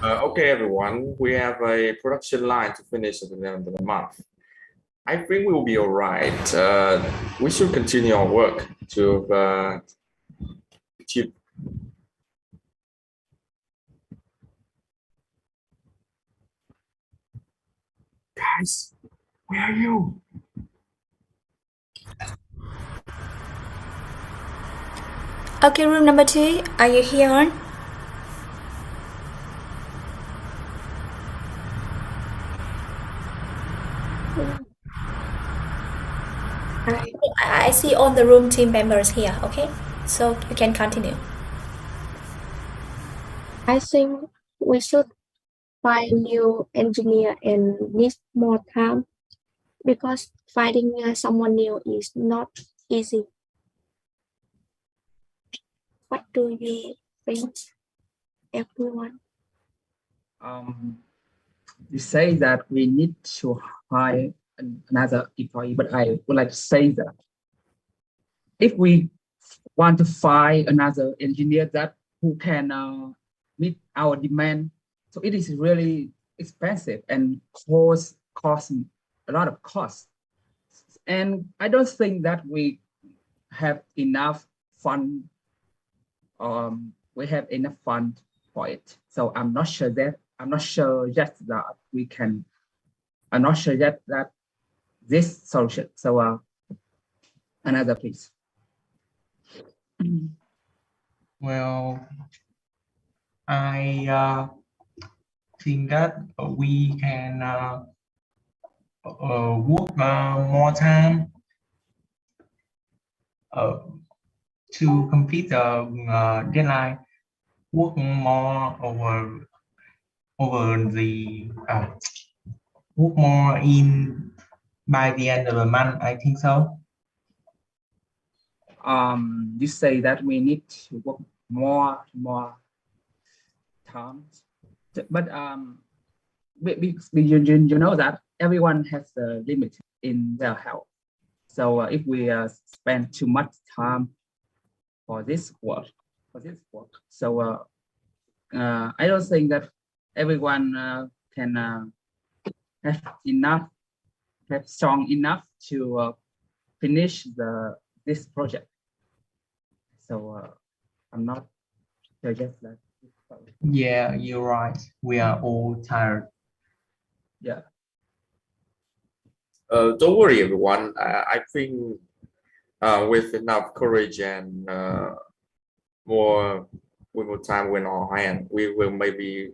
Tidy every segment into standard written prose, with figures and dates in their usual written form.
Okay, everyone, we have a production line to finish at the end of the month. I think we'll be all right. We should continue our work to achieve. Guys, where are you? Okay, room number 2, are you here? I see all the room team members here, okay? So you can continue. I think we should find new engineer and need more time because finding someone new is not easy. What do you think, everyone? You say that we need to hire another employee, but I would like to say that if we want to find another engineer that who can meet our demand, so it is really expensive and cost a lot of cost. And I don't think that we have enough fund. We have enough fund for it. So I'm not sure yet that we can. I'm not sure yet that this solution. So another please. Well, I think that we can work more time to complete the deadline. Work more over the work more in by the end of the month. I think so. You say that we need to work more times, but you know that everyone has a limit in their health. So if we spend too much time for this work, so I don't think that everyone can have strong enough to finish this project. So I'm not sure yet that. Yeah, you're right. We are all tired. Yeah. Don't worry, everyone. I think with enough courage and more time in our hand, we will maybe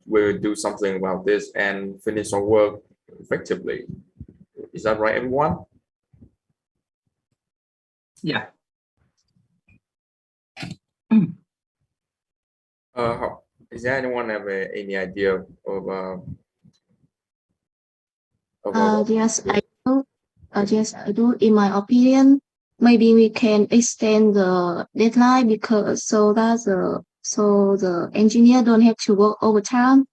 we'll do something about this and finish our work effectively. Is that right, everyone? Yeah. Is there anyone have any idea of Yes, I do. Yes, I do. In my opinion, maybe we can extend the deadline because so the engineer don't have to work overtime,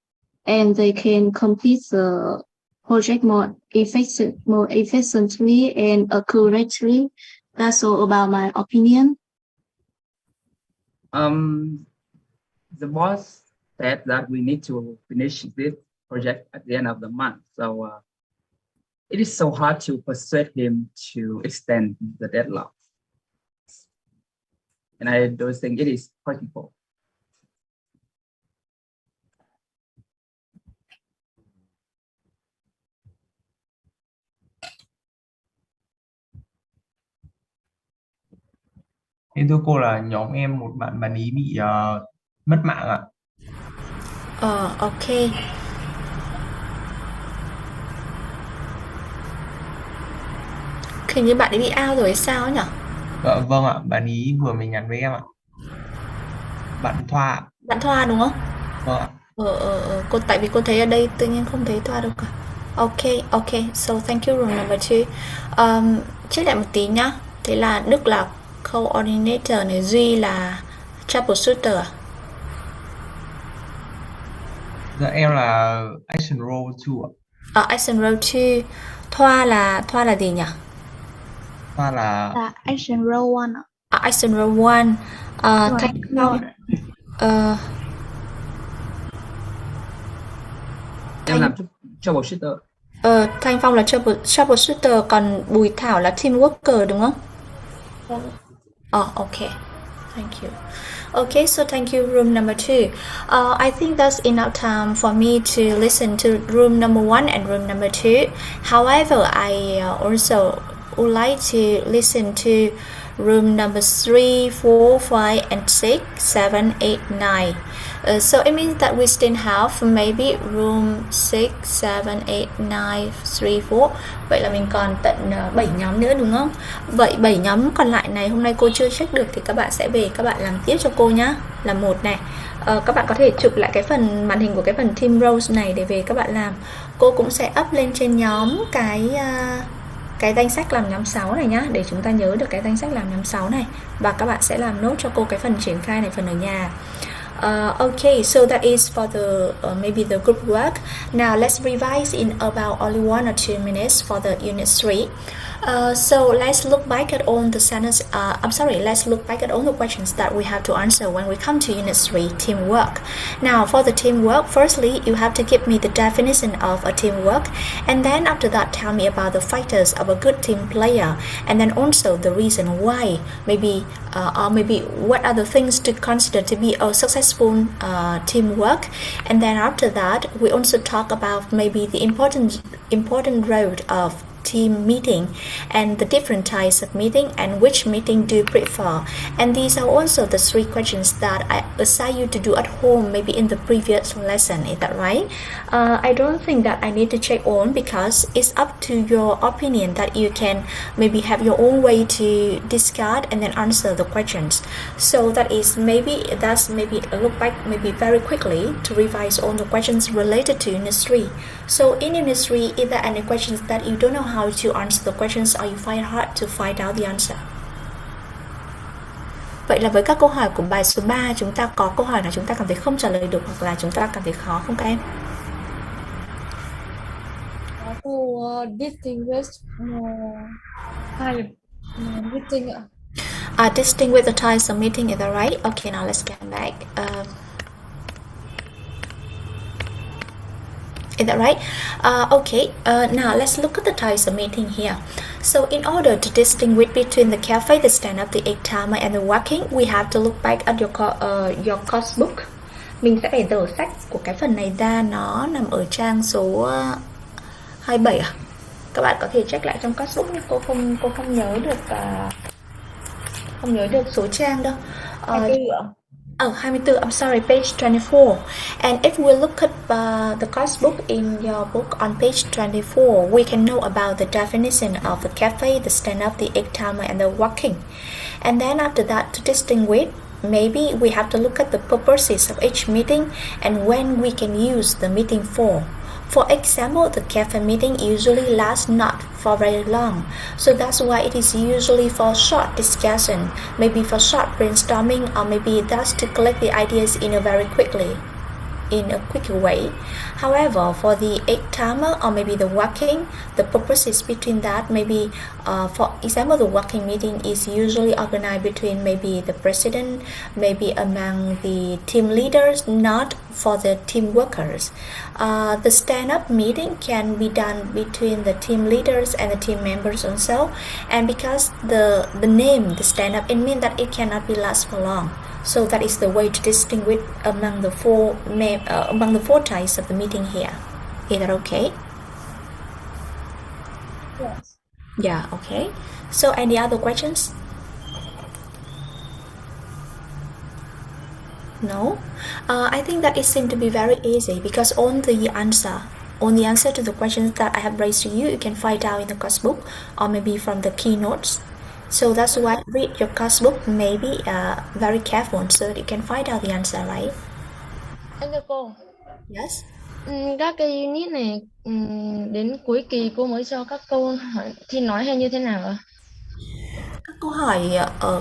and they can complete the project more efficiently and accurately. That's all about my opinion. The boss said that we need to finish this project at the end of the month. So it is so hard to persuade him to extend the deadline. And I don't think it is possible. Thế thưa cô là nhóm em một bạn ý bị mất mạng ạ. Ok. Hình như bạn ấy bị out rồi hay sao ấy nhỉ? Vâng ạ, bạn ý vừa mới nhắn với em ạ. Bạn Thoa. Bạn Thoa đúng không? Vâng ạ. Cô tại vì cô thấy ở đây tự nhiên không thấy Thoa đâu cả. Ok. So thank you room number 2. Check lại một tí nhá. Thế là Đức là coordinator này, Duy là troubleshooter à? Dạ em là action role 2 ạ. Action role 2. Thoa là gì nhỉ? Thoa là action role 1 ạ. Action role 1. Thanh Phong. Em làm troubleshooter. Thanh Phong là troubleshooter, còn Bùi Thảo là team worker đúng không? Okay. Thank you. Okay, so thank you, room number 2. I think that's enough time for me to listen to room number 1 and room number 2. However, I also would like to listen to room number 3, 4, 5, and 6, 7, 8, 9. So it means that we still have maybe room 6, 7, 8, 9, 3, 4. Vậy là mình còn tận 7 nhóm nữa đúng không? Vậy 7 nhóm còn lại này hôm nay cô chưa check được thì các bạn sẽ về các bạn làm tiếp cho cô nhá. Là 1 này. Các bạn có thể chụp lại cái phần màn hình của cái phần team roles này để về các bạn làm. Cô cũng sẽ up lên trên nhóm cái danh sách làm nhóm 6 này nhá, để chúng ta nhớ được cái danh sách làm nhóm 6 này, và các bạn sẽ làm nốt cho cô cái phần triển khai này, phần ở nhà. Okay, so that is for the maybe the group work. Now let's revise in about only 1 or 2 minutes for the unit 3. So let's look back at all the sentence. Let's look back at all the questions that we have to answer when we come to unit 3, teamwork. Now for the teamwork, firstly you have to give me the definition of a teamwork, and then after that tell me about the factors of a good team player, and then also the reason why, maybe or maybe what are the things to consider to be a successful teamwork. And then after that we also talk about maybe the important role of team meeting and the different types of meeting and which meeting do you prefer. And these are also the 3 questions that I assign you to do at home, maybe in the previous lesson. Is that right? I don't think that I need to check on, because it's up to your opinion that you can maybe have your own way to discard and then answer the questions. So that's maybe a look back maybe very quickly to revise all the questions related to unit 3. So in unit 3, is there any questions that you don't know how to answer the questions, or you find hard to find out the answer? Vậy là với các câu hỏi của bài số 3, chúng ta có câu hỏi nào chúng ta cảm thấy không trả lời được hoặc là chúng ta cảm thấy khó không các em? Cô distinguish type meeting ạ. Distinguish the types of meeting, is that right? Okay, now let's get back. Is that right? Okay, now let's look at the types of meeting here. So in order to distinguish between the cafe, the stand-up, the egg timer, and the walking, we have to look back at your course book. Mình sẽ phải dở sách của cái phần này ra, nó nằm ở trang số 27 à? Các bạn có thể check lại trong course book, nhưng cô không nhớ được số trang đâu. 24 ạ. 24, I'm sorry, page 24. And if we look at the course book in your book on page 24, we can know about the definition of the cafe, the stand-up, the egg timer, and the walking. And then after that, to distinguish, maybe we have to look at the purposes of each meeting and when we can use the meeting for. For example, the cafe meeting usually lasts not for very long, so that's why it is usually for short discussion, maybe for short brainstorming, or maybe that's to collect the ideas in a quick way. However, for the egg timer or maybe the walking, the purposes between that, maybe for example, the walking meeting is usually organized between maybe the president, maybe among the team leaders, not for the team workers. The stand-up meeting can be done between the team leaders and the team members also, and because the name, the stand-up, it means that it cannot be last for long. So that is the way to distinguish among the four types of the meeting here. Is that okay? Yes. Yeah, okay. So any other questions? No? I think that it seemed to be very easy, because on the answer to the questions that I have raised to you, you can find out in the course book or maybe from the keynotes. So that's why read your course book maybe very careful so that you can find out the answer, right? Anh thưa cô, Yes. các cái unit này đến cuối kỳ cô mới cho các câu thi nói hay như thế nào ạ? Các câu hỏi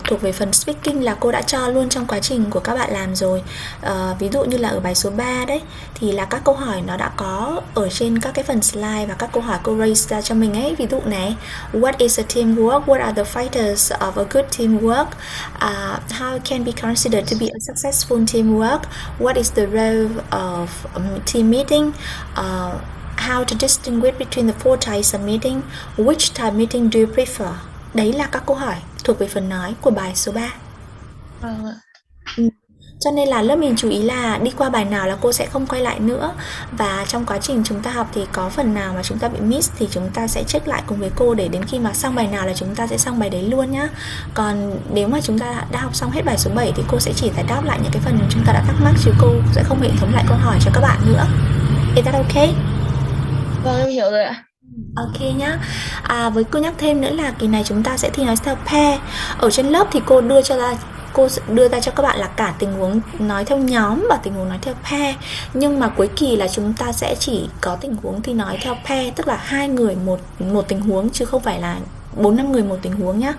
thuộc về phần speaking là cô đã cho luôn trong quá trình của các bạn làm rồi. Ví dụ như là ở bài số 3 đấy thì là các câu hỏi nó đã có ở trên các cái phần slide và các câu hỏi cô raise ra cho mình ấy. Ví dụ này, what is a teamwork? What are the fighters of a good teamwork? How can be considered to be a successful teamwork? What is the role of a team meeting? How to distinguish between the four types of meeting? Which type meeting do you prefer? Đấy là các câu hỏi thuộc về phần nói của bài số 3. Vâng ạ. Cho nên là lớp mình chú ý là đi qua bài nào là cô sẽ không quay lại nữa. Và trong quá trình chúng ta học thì có phần nào mà chúng ta bị miss thì chúng ta sẽ check lại cùng với cô để đến khi mà xong bài nào là chúng ta sẽ xong bài đấy luôn nhá. Còn nếu mà chúng ta đã học xong hết bài số 7 thì cô sẽ chỉ giải đáp lại những cái phần chúng ta đã thắc mắc chứ cô sẽ không hệ thống lại câu hỏi cho các bạn nữa. Is that okay? Vâng, em hiểu rồi ạ. Ok nhá. Với cô nhắc thêm nữa là kỳ này chúng ta sẽ thi nói theo pair. Ở trên lớp thì cô đưa ra cho các bạn là cả tình huống nói theo nhóm và tình huống nói theo pair. Nhưng mà cuối kỳ là chúng ta sẽ chỉ có tình huống thi nói theo pair, tức là 2 người một tình huống chứ không phải là 4-5 người một tình huống nhá.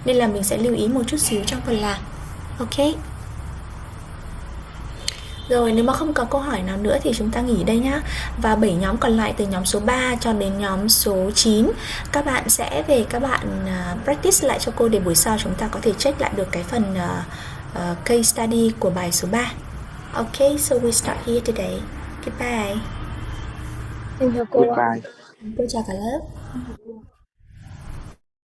Nên là mình sẽ lưu ý một chút xíu trong phần làm. Ok. Rồi nếu mà không có câu hỏi nào nữa thì chúng ta nghỉ đây nhá. Và 7 nhóm còn lại từ nhóm số 3 cho đến nhóm số 9 các bạn sẽ về các bạn practice lại cho cô để buổi sau chúng ta có thể check lại được cái phần case study của bài số 3. Ok, so we start here today. Goodbye. Em chào cô ạ. Goodbye. Cô chào cả lớp.